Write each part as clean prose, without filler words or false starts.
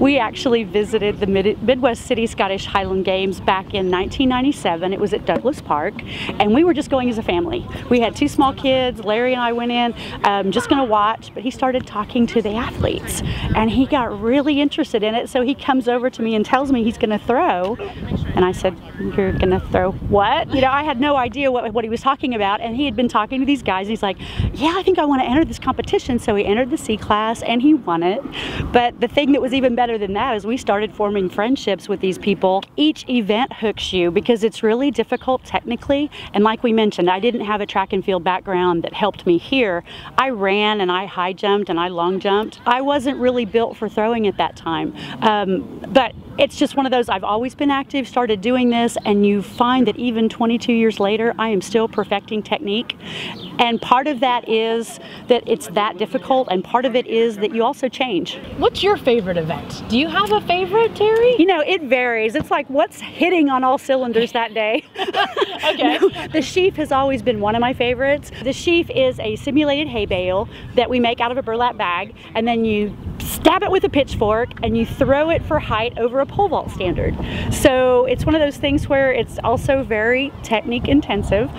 We actually visited the Midwest City Scottish Highland Games back in 1997. It was at Douglas Park, and we were just going as a family. We had 2 small kids. Larry and I went in, just going to watch, but he started talking to the athletes, and he got really interested in it, so he comes over to me and tells me he's going to throw, and I said, "You're going to throw what?" You know, I had no idea what he was talking about, and he had been talking to these guys, and he's like, "Yeah, I think I want to enter this competition." So he entered the C class, and he won it. But the thing that was even better than that is we started forming friendships with these people. Each event hooks you because it's really difficult technically, and like we mentioned, I didn't have a track and field background that helped me here. I ran and I high jumped and I long jumped. I wasn't really built for throwing at that time, but it's just one of those, I've always been active, started doing this, and you find that even 22 years later, I am still perfecting technique. And part of that is that it's that difficult, and part of it is that you also change. What's your favorite event? Do you have a favorite, Terri? You know, it varies. It's like what's hitting on all cylinders that day. Okay. No, the sheaf has always been one of my favorites. The sheaf is a simulated hay bale that we make out of a burlap bag, and then you stab it with a pitchfork and you throw it for height over a pole vault standard. So it's one of those things where it's also very technique intensive.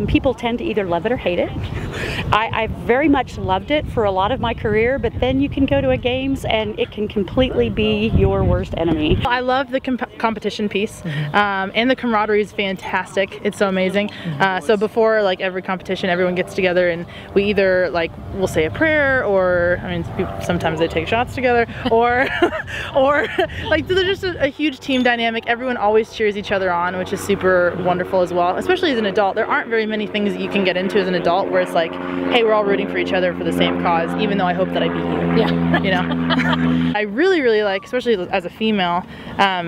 People tend to either love it or hate it. I very much loved it for a lot of my career, but then you can go to a games and it can completely be your worst enemy. I love the competition piece, and the camaraderie is fantastic. It's so amazing. So before like every competition, everyone gets together and we either like we'll say a prayer, or I mean sometimes they take shots together, or like there's just a huge team dynamic. Everyone always cheers each other on, which is super wonderful as well. Especially as an adult, there aren't very many things that you can get into as an adult where it's like, hey, we're all rooting for each other for the same cause, even though I hope that I beat you. Yeah. You know. I really like, especially as a female,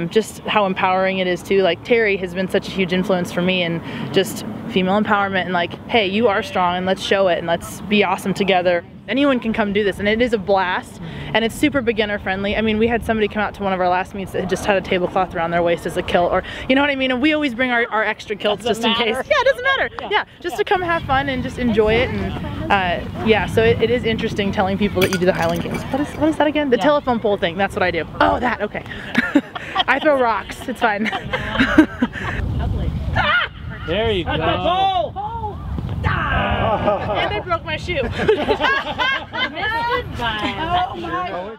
just how empowering it is too. Like Terri has been such a huge influence for me, and just female empowerment, and like, hey, you are strong and let's show it and let's be awesome together. Anyone can come do this, and it is a blast, and it's super beginner friendly. I mean, we had somebody come out to one of our last meets that just had a tablecloth around their waist as a kilt, or you know what I mean, and we always bring our extra kilts just in case. Yeah, it doesn't matter. Yeah, just to come have fun and just enjoy it. And yeah, so it is interesting telling people that you do the Highland Games. What is that again? The telephone pole thing. That's what I do. Oh, that, okay. I throw rocks, it's fine. There you go. And I broke my shoe. Goodbye. Oh my.